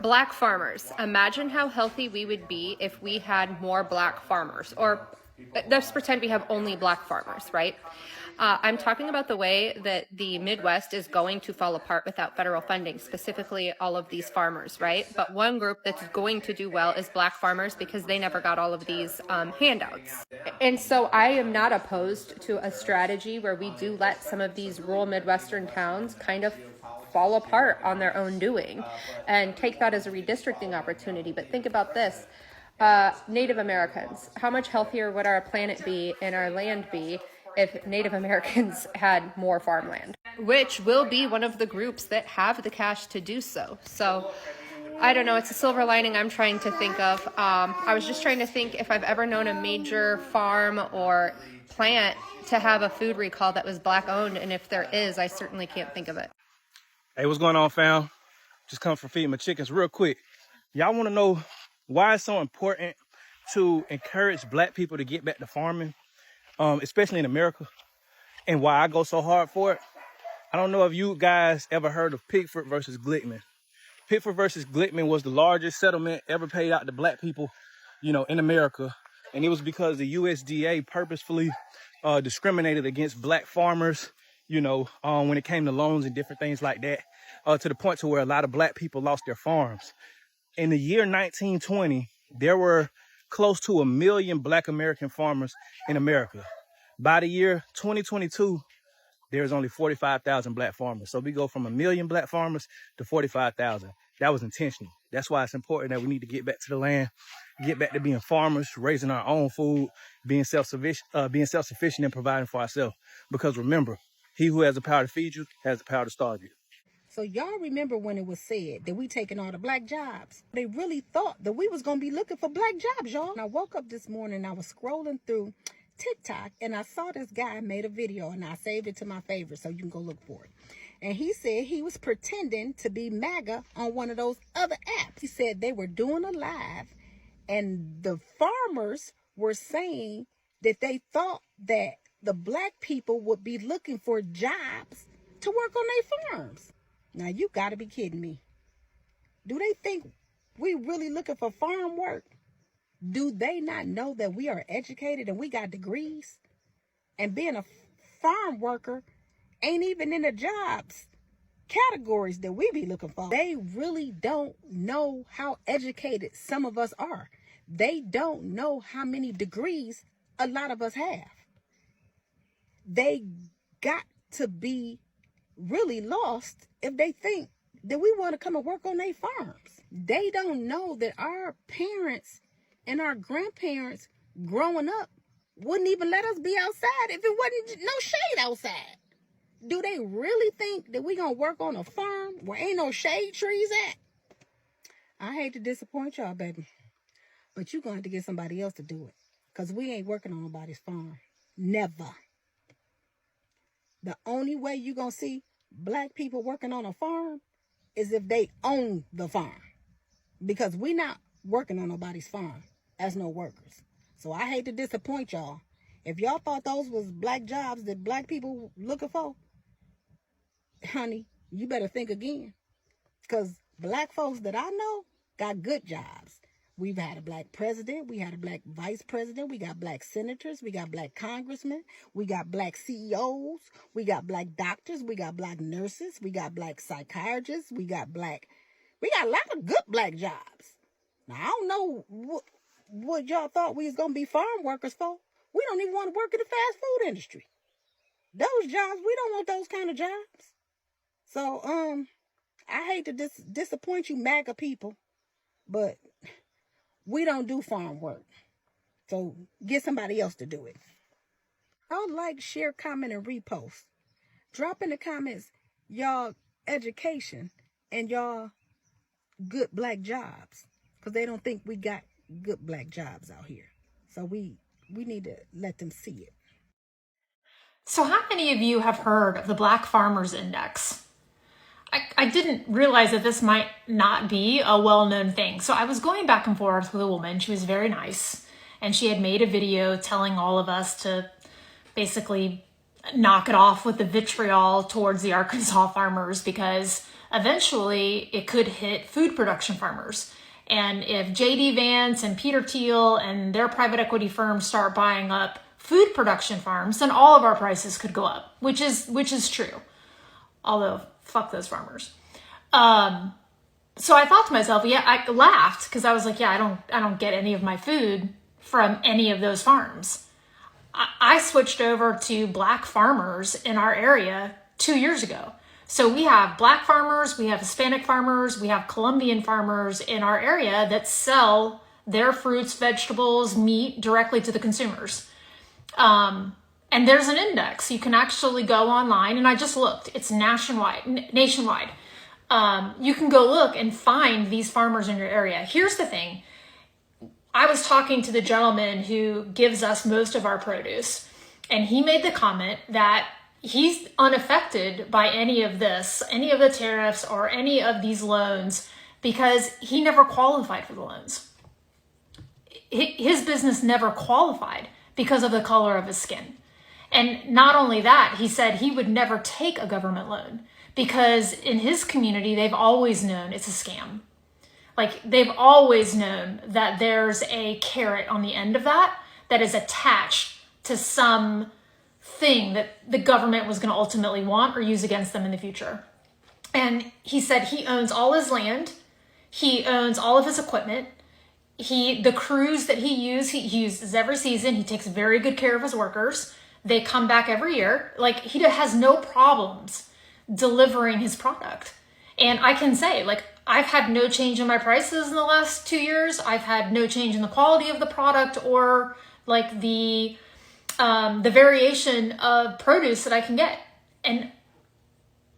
Black farmers. Imagine how healthy we would be if we had more black farmers, or let's pretend we have only black farmers, right? I'm talking about the way that the Midwest is going to fall apart without federal funding, specifically all of these farmers, right? But one group that's going to do well is black farmers because they never got all of these handouts. And so I am not opposed to a strategy where we do let some of these rural Midwestern towns kind of fall apart on their own doing and take that as a redistricting opportunity. But think about this. Native Americans, how much healthier would our planet be and our land be if Native Americans had more farmland, which will be one of the groups that have the cash to do so. So I don't know, it's a silver lining I'm trying to think of. I was just trying to think if I've ever known a major farm or plant to have a food recall that was black owned, and if there is, I certainly can't think of it. Hey, what's going on, fam? Just come from feeding my chickens real quick. Y'all want to know why it's so important to encourage black people to get back to farming, especially in America, and why I go so hard for it? I don't know if you guys ever heard of Pickford versus Glickman. Pickford versus Glickman was the largest settlement ever paid out to black people, in America. And it was because the USDA purposefully discriminated against black farmers, when it came to loans and different things like that, to the point to where a lot of black people lost their farms. In the year 1920, there were close to 1 million black American farmers in America. By the year 2022, there's only 45,000 black farmers. So we go from 1 million black farmers to 45,000. That was intentional. That's why it's important that we need to get back to the land, get back to being farmers, raising our own food, being self-sufficient and providing for ourselves. Because remember, he who has the power to feed you has the power to starve you. So y'all remember when it was said that we taking all the black jobs? They really thought that we was going to be looking for black jobs, y'all. And I woke up this morning, I was scrolling through TikTok, and I saw this guy made a video, and I saved it to my favorite, so you can go look for it. And he said he was pretending to be MAGA on one of those other apps. He said they were doing a live, and the farmers were saying that they thought that the black people would be looking for jobs to work on their farms. Now, you got to be kidding me. Do they think we really looking for farm work? Do they not know that we are educated and we got degrees? And being a farm worker ain't even in the jobs categories that we be looking for. They really don't know how educated some of us are. They don't know how many degrees a lot of us have. They got to be really lost if they think that we want to come and work on their farms. They don't know that our parents and our grandparents growing up wouldn't even let us be outside if it wasn't no shade outside. Do they really think that we gonna work on a farm where ain't no shade trees at? I hate to disappoint y'all, baby, but you're gonna have to get somebody else to do it, because we ain't working on nobody's farm. Never. The only way you're gonna see black people working on a farm is if they own the farm, because we not working on nobody's farm as no workers. So I hate to disappoint y'all. If y'all thought those was black jobs that black people looking for, honey, you better think again. Because black folks that I know got good jobs. We've had a black president. We had a black vice president. We got black senators. We got black congressmen. We got black CEOs. We got black doctors. We got black nurses. We got black psychiatrists. We got a lot of good black jobs. Now, I don't know what y'all thought we was going to be farm workers for. We don't even want to work in the fast food industry. Those jobs, we don't want those kind of jobs. So, I hate to disappoint you MAGA people, but we don't do farm work. So get somebody else to do it. I'll like, share, comment, and repost. Drop in the comments y'all education and y'all good black jobs, because they don't think we got good black jobs out here. So we need to let them see it. So how many of you have heard of the Black Farmers Index? I didn't realize that this might not be a well-known thing. So I was going back and forth with a woman. She was very nice. And she had made a video telling all of us to basically knock it off with the vitriol towards the Arkansas farmers, because eventually it could hit food production farmers. And if JD Vance and Peter Thiel and their private equity firms start buying up food production farms, then all of our prices could go up, which is true. Although, fuck those farmers. So I thought to myself, yeah, I laughed because I was like, yeah, I don't get any of my food from any of those farms. I switched over to black farmers in our area 2 years ago. So we have black farmers, we have Hispanic farmers, we have Colombian farmers in our area that sell their fruits, vegetables, meat directly to the consumers. And there's an index. You can actually go online, and I just looked. It's nationwide. You can go look and find these farmers in your area. Here's the thing. I was talking to the gentleman who gives us most of our produce, and he made the comment that he's unaffected by any of this, any of the tariffs or any of these loans, because he never qualified for the loans. His business never qualified because of the color of his skin. And not only that, he said he would never take a government loan because in his community, they've always known it's a scam. Like, they've always known that there's a carrot on the end of that is attached to some thing that the government was going to ultimately want or use against them in the future. And he said he owns all his land. He owns all of his equipment. The crews that he uses every season. He takes very good care of his workers. They come back every year. Like, he has no problems delivering his product. And I can say, like, I've had no change in my prices in the last 2 years. I've had no change in the quality of the product or like the variation of produce that I can get. And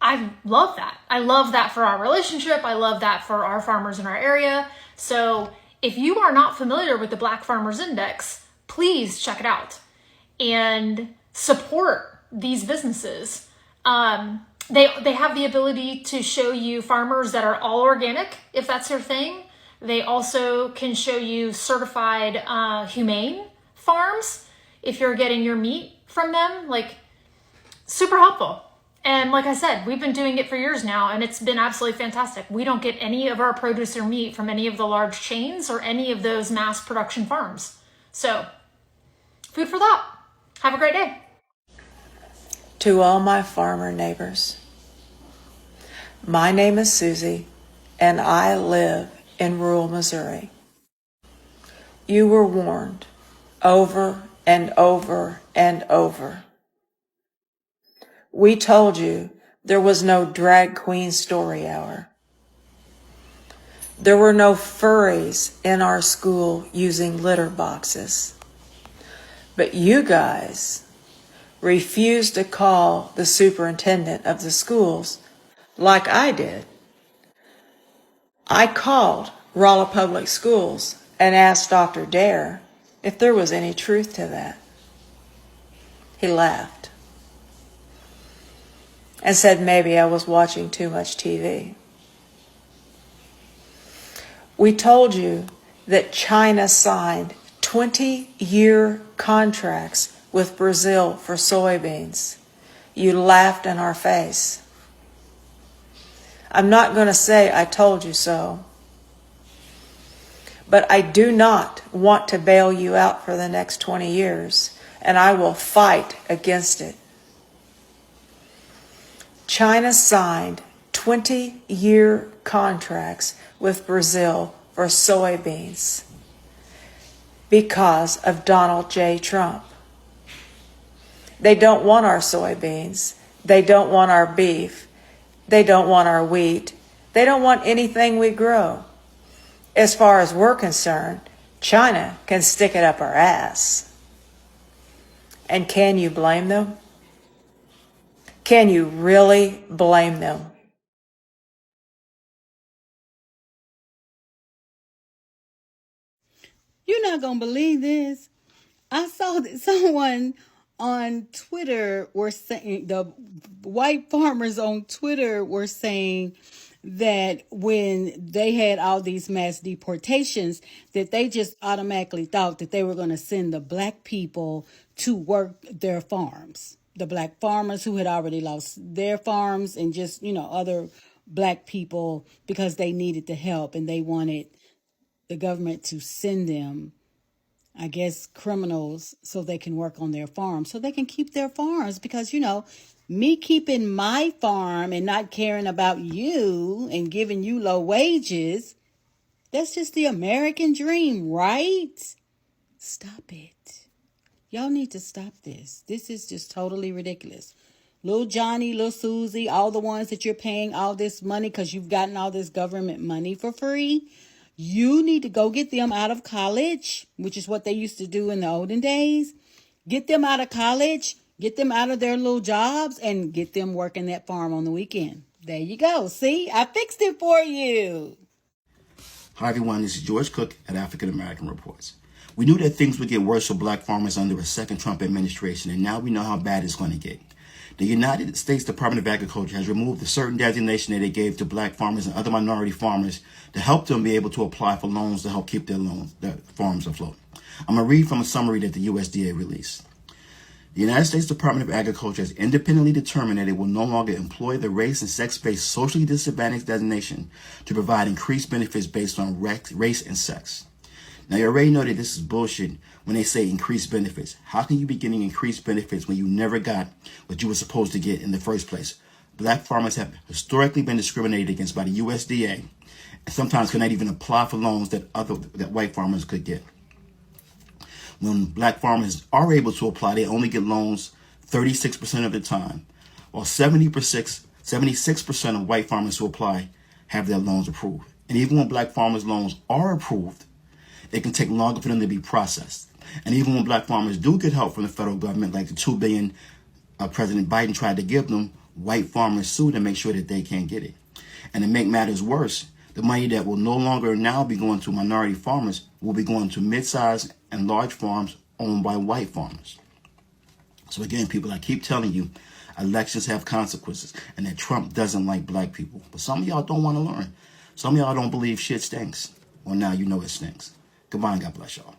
I love that. I love that for our relationship. I love that for our farmers in our area. So if you are not familiar with the Black Farmers Index, please check it out and support these businesses. They have the ability to show you farmers that are all organic, if that's your thing. They also can show you certified humane farms if you're getting your meat from them. Like, super helpful. And like I said, we've been doing it for years now, and it's been absolutely fantastic. We don't get any of our produce or meat from any of the large chains or any of those mass production farms. So, food for thought. Have a great day. To all my farmer neighbors, my name is Susie, and I live in rural Missouri. You were warned over and over and over. We told you there was no drag queen story hour. There were no furries in our school using litter boxes. But you guys refused to call the superintendent of the schools like I did. I called Rolla Public Schools and asked Dr. Dare if there was any truth to that. He laughed and said maybe I was watching too much TV. We told you that China signed 20-year contracts with Brazil for soybeans. You laughed in our face. I'm not going to say I told you so, but I do not want to bail you out for the next 20 years, and I will fight against it. China signed 20-year contracts with Brazil for soybeans because of Donald J. Trump. They don't want our soybeans. They don't want our beef. They don't want our wheat. They don't want anything we grow. As far as we're concerned, China can stick it up our ass. And can you blame them? Can you really blame them? You're not going to believe this. I saw that someone on Twitter were saying, the white farmers on Twitter were saying that when they had all these mass deportations, that they just automatically thought that they were going to send the black people to work their farms. the black farmers who had already lost their farms, and just, other black people, because they needed the help and they wanted the government to send them, I guess, criminals so they can work on their farms, so they can keep their farms. Because, me keeping my farm and not caring about you and giving you low wages, that's just the American dream, right? Stop it. Y'all need to stop this. This is just totally ridiculous. Little Johnny, little Susie, all the ones that you're paying all this money because you've gotten all this government money for free. You need to go get them out of college, which is what they used to do in the olden days. Get them out of college, get them out of their little jobs, and get them working that farm on the weekend. There you go. See, I fixed it for you. Hi everyone, this is George Cook at African American Reports. We knew that things would get worse for black farmers under a second Trump administration, and now we know how bad it's going to get. The United States Department of Agriculture has removed a certain designation that they gave to black farmers and other minority farmers to help them be able to apply for loans to help keep their farms afloat. I'm going to read from a summary that the USDA released. The United States Department of Agriculture has independently determined that it will no longer employ the race and sex-based socially disadvantaged designation to provide increased benefits based on race and sex. Now, you already know that this is bullshit when they say increased benefits. How can you be getting increased benefits when you never got what you were supposed to get in the first place? Black farmers have historically been discriminated against by the USDA and sometimes cannot even apply for loans that white farmers could get. When black farmers are able to apply, they only get loans 36% of the time, while 76% of white farmers who apply have their loans approved. And even when black farmers' loans are approved, it can take longer for them to be processed. And even when black farmers do get help from the federal government, like the $2 billion President Biden tried to give them, white farmers sue to make sure that they can't get it. And to make matters worse, the money that will no longer now be going to minority farmers will be going to mid-sized and large farms owned by white farmers. So again, people, I keep telling you, elections have consequences and that Trump doesn't like black people. But some of y'all don't want to learn. Some of y'all don't believe shit stinks. Well, now you know it stinks. Goodbye and God bless y'all.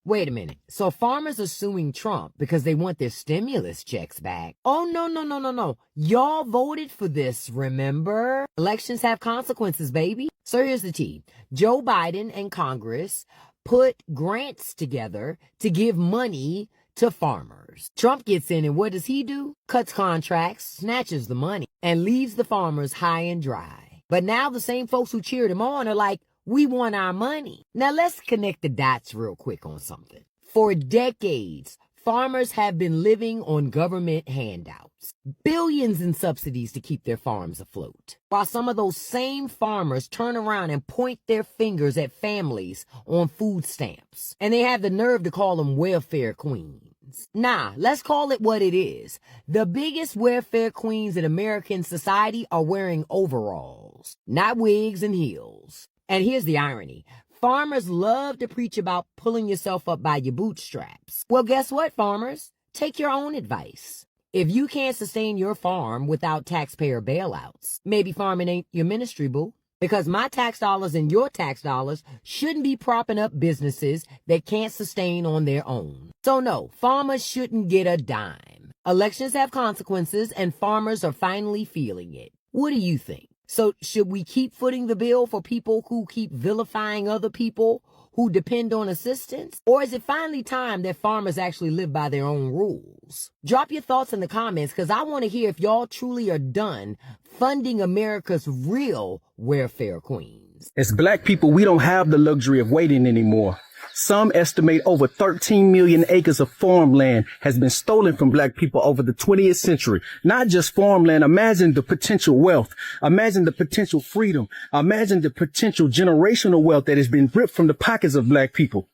Wait a minute. So farmers are suing Trump because they want their stimulus checks back. Oh, no. Y'all voted for this, remember? Elections have consequences, baby. So here's the tea. Joe Biden and Congress put grants together to give money to farmers. Trump gets in and what does he do? Cuts contracts, snatches the money, and leaves the farmers high and dry. But now the same folks who cheered him on are like, we want our money. Now let's connect the dots real quick on something. For decades, farmers have been living on government handouts, billions in subsidies to keep their farms afloat. While some of those same farmers turn around and point their fingers at families on food stamps. And they have the nerve to call them welfare queens. Nah, let's call it what it is. The biggest welfare queens in American society are wearing overalls, not wigs and heels. And here's the irony. Farmers love to preach about pulling yourself up by your bootstraps. Well, guess what, farmers? Take your own advice. If you can't sustain your farm without taxpayer bailouts, maybe farming ain't your ministry, boo. Because my tax dollars and your tax dollars shouldn't be propping up businesses that can't sustain on their own. So no, farmers shouldn't get a dime. Elections have consequences and farmers are finally feeling it. What do you think? So should we keep footing the bill for people who keep vilifying other people who depend on assistance? Or is it finally time that farmers actually live by their own rules? Drop your thoughts in the comments because I want to hear if y'all truly are done funding America's real welfare queens. As black people, we don't have the luxury of waiting anymore. Some estimate over 13 million acres of farmland has been stolen from black people over the 20th century. Not just farmland. Imagine the potential wealth. Imagine the potential freedom. Imagine the potential generational wealth that has been ripped from the pockets of black people.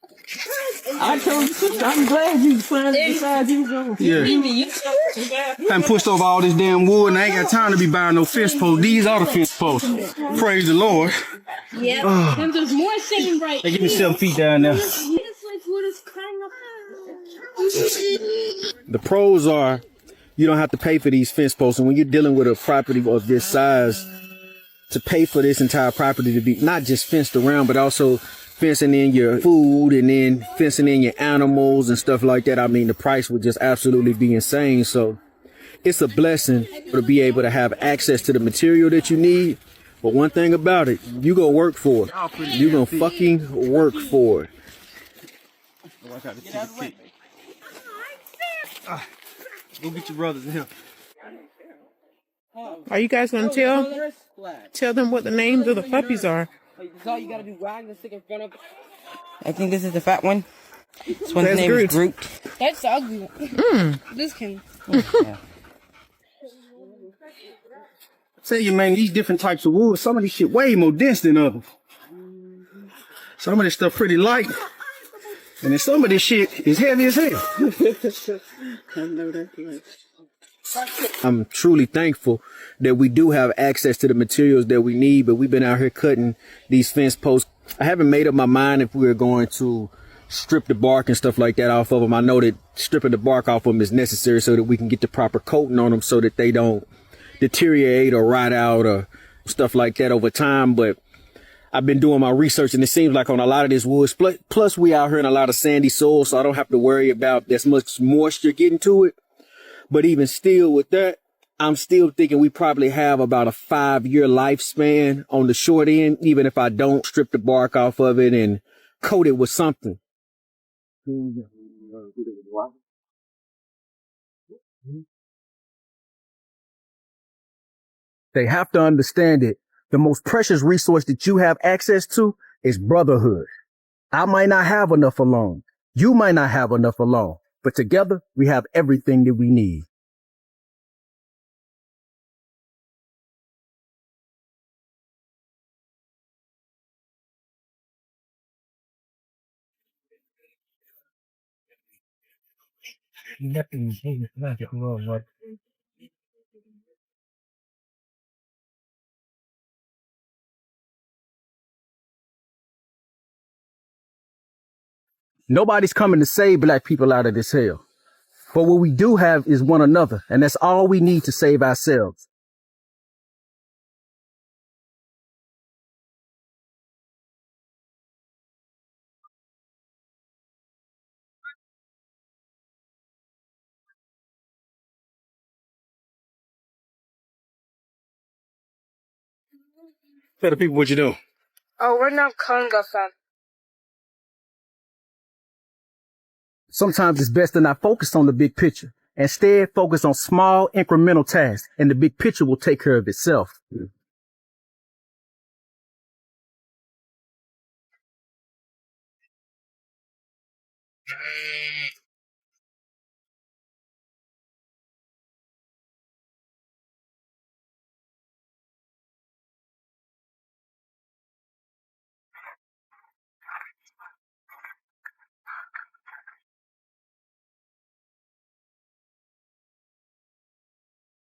I told you, sister, I'm glad you finally decided you were going. Yeah. I pushed over all this damn wood and I ain't got time to be buying no fence posts. These are the fence posts. Praise the Lord. Yep. And there's more shame right They give me 7 feet down there. The pros are you don't have to pay for these fence posts. And when you're dealing with a property of this size, to pay for this entire property to be not just fenced around, but also fencing in your food and then fencing in your animals and stuff like that. I mean, the price would just absolutely be insane. So It's a blessing to be able to have access to the material that you need. But one thing about it, you gonna work for it. You gonna fucking work for it. Go get your brothers in here. Are you guys gonna tell them what the names of the puppies are? I think this is the fat one. This one's name is Groot. That's the ugly one. This can. Yeah. Tell you, man, these different types of wood, some of this shit way more dense than others. Some of this stuff pretty light. And then some of this shit is heavy as hell. I'm truly thankful that we do have access to the materials that we need, but we've been out here cutting these fence posts. I haven't made up my mind if we're going to strip the bark and stuff like that off of them. I know that stripping the bark off of them is necessary so that we can get the proper coating on them so that they don't deteriorate or rot out or stuff like that over time. But I've been doing my research, and it seems like on a lot of this wood, plus we out here in a lot of sandy soil, so I don't have to worry about as much moisture getting to it. But even still with that, I'm still thinking we probably have about a 5-year lifespan on the short end, even if I don't strip the bark off of it and coat it with something. They have to understand it. The most precious resource that you have access to is brotherhood. I might not have enough alone. You might not have enough alone. But together, we have everything that we need. Nobody's coming to save black people out of this hell. But what we do have is one another, and that's all we need to save ourselves. Tell the people what you do. Oh, we're not Conga fam. Sometimes it's best to not focus on the big picture. Instead, focus on small incremental tasks, and the big picture will take care of itself.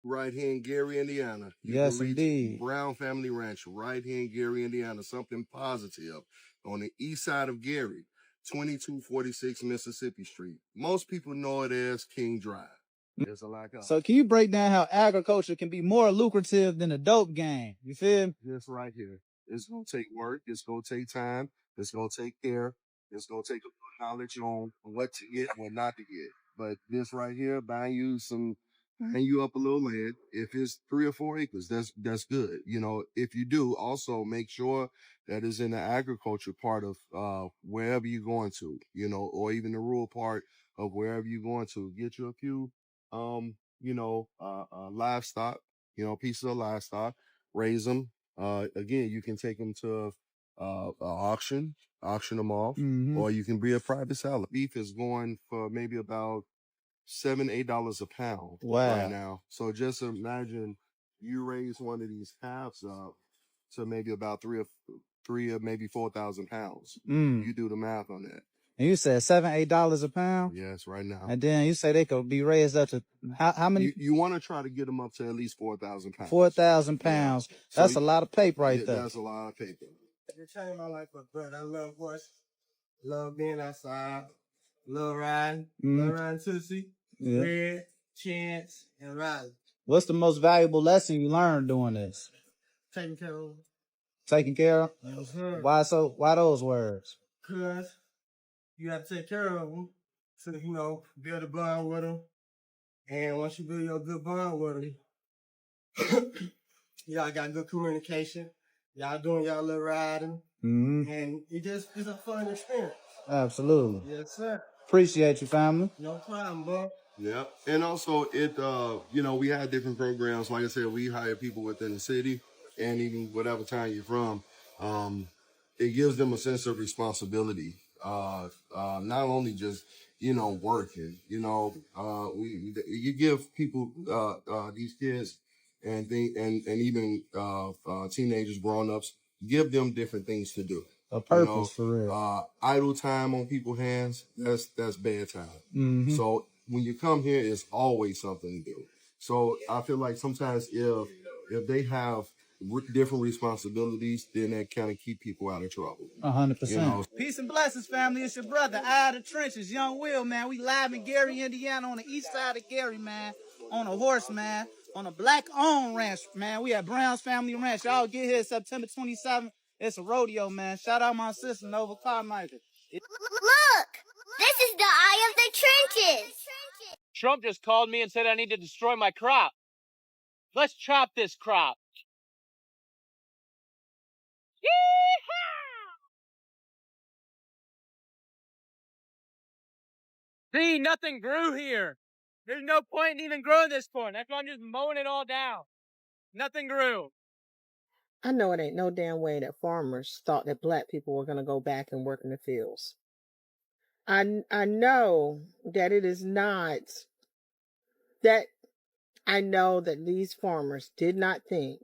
Right here in Gary, Indiana. Yes, indeed. Brown Family Ranch, right here in Gary, Indiana. Something positive on the east side of Gary, 2246 Mississippi Street. Most people know it as King Drive. There's a lot of. So can you break down how agriculture can be more lucrative than a dope game? You feel me? This right here. It's going to take work. It's going to take time. It's going to take care. It's going to take knowledge on what to get, what not to get. But this right here, buying you up a little land. If it's 3 or 4 acres, that's good. You know, if you do, also make sure that is in the agriculture part of wherever you're going to, you know, or even the rural part of wherever you're going to. Get you a few livestock, pieces of livestock, raise them. Again, you can take them to auction them off, or you can be a private seller. Beef is going for maybe about $7-8 a pound right now. So just imagine you raise one of these calves up to maybe about three or maybe 4,000 pounds. You do the math on that. And you said $7-8 a pound? Yes, right now. And then you say they could be raised up to how many? You want to try to get them up to at least 4,000 pounds. 4,000 pounds. Yeah. That's a lot of paper right there. That's a lot of paper. Every time my life was good. I love horse, love being outside, love riding, love riding Tootsie, Red, Chance, and Riley. What's the most valuable lesson you learned doing this? Taking care of them. Taking care of? Yes, sir. Why those words? Because you have to take care of them to, build a bond with them. And once you build your good bond with them, y'all got good communication. Y'all doing y'all little riding. And it's a fun experience. Absolutely. Yes, sir. Appreciate you, family. No problem, bro. Yeah, and also we had different programs. Like I said, we hire people within the city, and even whatever town you're from, it gives them a sense of responsibility. Not only just working. You give people these kids and even teenagers, grown-ups, give them different things to do. A purpose for real. Idle time on people's hands, that's bad time. So when you come here, it's always something to do. So I feel like sometimes if they have different responsibilities, then that kind of keep people out of trouble. 100%. Peace and blessings, family. It's your brother, Eye of the Trenches, Young Will, man. We live in Gary, Indiana, on the east side of Gary, man. On a horse, man. On a black-owned ranch, man. We at Brown's Family Ranch. Y'all get here September 27th. It's a rodeo, man. Shout out my sister, Nova Carmichael. Look! This is the Eye of the Trenches! Trump just called me and said I need to destroy my crop. Let's chop this crop. Yeehaw! See, nothing grew here. There's no point in even growing this corn. That's why I'm just mowing it all down. Nothing grew. I know it ain't no damn way that farmers thought that black people were going to go back and work in the fields. I know that it is not, that I know that these farmers did not think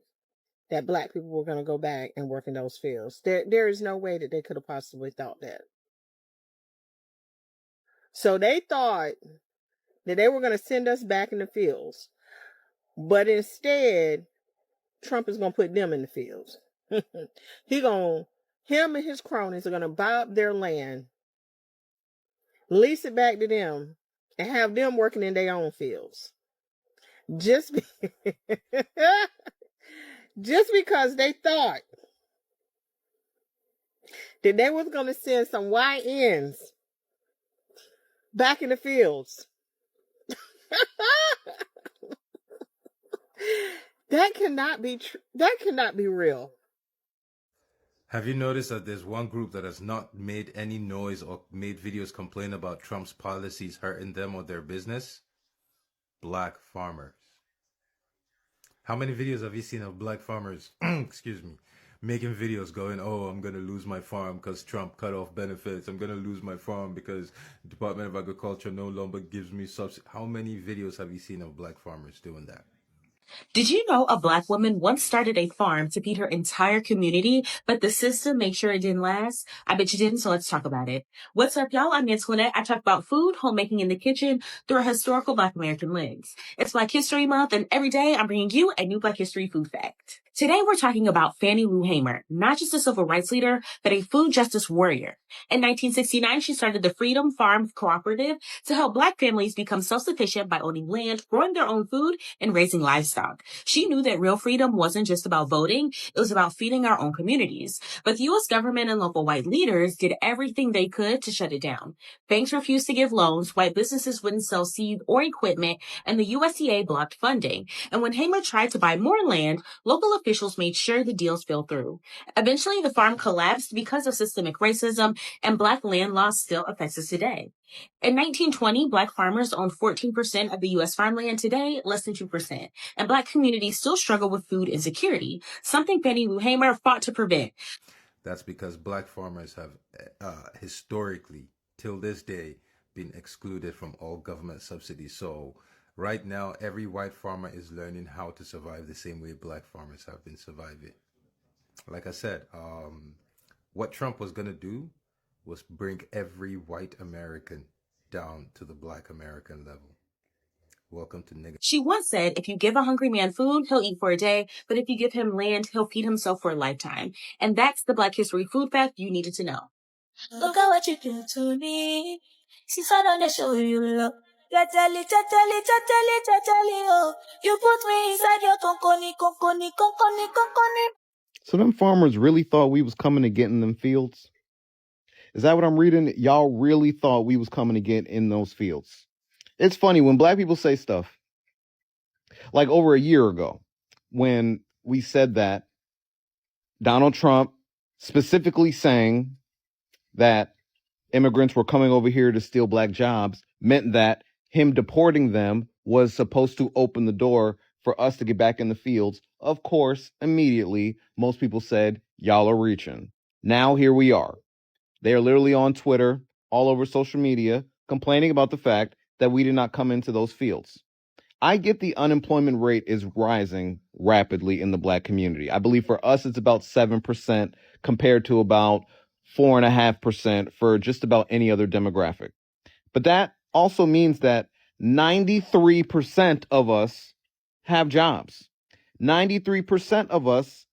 that black people were going to go back and work in those fields. There is no way that they could have possibly thought that. So they thought that they were going to send us back in the fields. But instead, Trump is going to put them in the fields. Him and his cronies are going to buy up their land, lease it back to them, and have them working in their own fields. Just because they thought that they was going to send some YNs back in the fields. That cannot be true. That cannot be real. Have you noticed that there's one group that has not made any noise or made videos complain about Trump's policies hurting them or their business? Black farmers. How many videos have you seen of black farmers, excuse me, making videos going, oh, I'm going to lose my farm because Trump cut off benefits. I'm going to lose my farm because the Department of Agriculture no longer gives me subsidies. How many videos have you seen of black farmers doing that? Did you know a black woman once started a farm to feed her entire community, but the system made sure it didn't last? I bet you didn't, so let's talk about it. What's up, y'all? I'm Antoinette. I talk about food, homemaking in the kitchen through a historical Black American lens. It's Black History Month, and every day I'm bringing you a new Black History food fact. Today we're talking about Fannie Lou Hamer, not just a civil rights leader, but a food justice warrior. In 1969, she started the Freedom Farm Cooperative to help Black families become self-sufficient by owning land, growing their own food, and raising livestock. She knew that real freedom wasn't just about voting, it was about feeding our own communities. But the U.S. government and local white leaders did everything they could to shut it down. Banks refused to give loans, white businesses wouldn't sell seed or equipment, and the USDA blocked funding. And when Hamer tried to buy more land, local officials made sure the deals fell through. Eventually, the farm collapsed because of systemic racism, and Black land law still affects us today. In 1920, Black farmers owned 14% of the U.S. farmland. Today, less than 2%. And Black communities still struggle with food insecurity, something Fannie Lou Hamer fought to prevent. That's because black farmers have historically, till this day, been excluded from all government subsidies. So right now, every white farmer is learning how to survive the same way black farmers have been surviving. Like I said, what Trump was going to do was bring every white American down to the black American level. Welcome to nigga. She once said, if you give a hungry man food, he'll eat for a day. But if you give him land, he'll feed himself for a lifetime. And that's the Black History food fact you needed to know. Look at what you do to me. Since I don't show you love. Tatali, oh. You put me inside your konkoni. So them farmers really thought we was coming to get in them fields? Is that what I'm reading? Y'all really thought we was coming to get in those fields? It's funny when black people say stuff like over a year ago when we said that Donald Trump specifically saying that immigrants were coming over here to steal black jobs meant that him deporting them was supposed to open the door for us to get back in the fields. Of course, immediately, most people said, y'all are reaching. Now here we are. They are literally on Twitter, all over social media, complaining about the fact that we did not come into those fields. I get the unemployment rate is rising rapidly in the black community. I believe for us, it's about 7% compared to about 4.5% for just about any other demographic. But that also means that 93% of us have jobs. 93% of us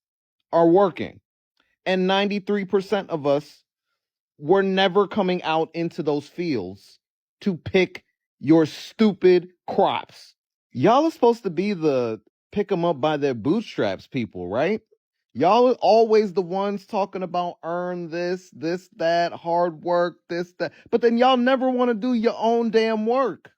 are working. And 93% of us were never coming out into those fields to pick your stupid crops. Y'all are supposed to be the pick them up by their bootstraps people, right? Y'all are always the ones talking about earn this, that, hard work, this, that. But then y'all never want to do your own damn work.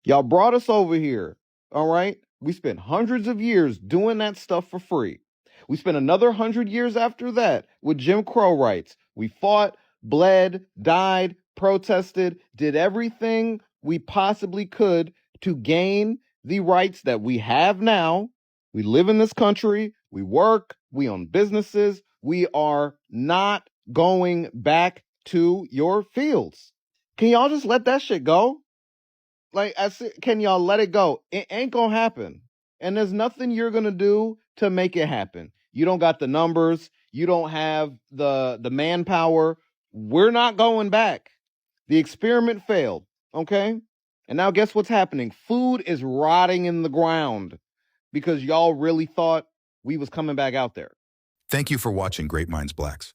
Y'all brought us over here, all right? We spent hundreds of years doing that stuff for free. We spent another 100 years after that with Jim Crow rights. We fought, bled, died, protested, did everything we possibly could to gain the rights that we have now. We live in this country, we work, we own businesses. We are not going back to your fields. Can y'all just let that shit go? Like, can y'all let it go? It ain't gonna happen. And there's nothing you're gonna do to make it happen. You don't got the numbers. You don't have the manpower. We're not going back. The experiment failed, okay? And now guess what's happening? Food is rotting in the ground because y'all really thought we was coming back out there. Thank you for watching Great Minds Blacks.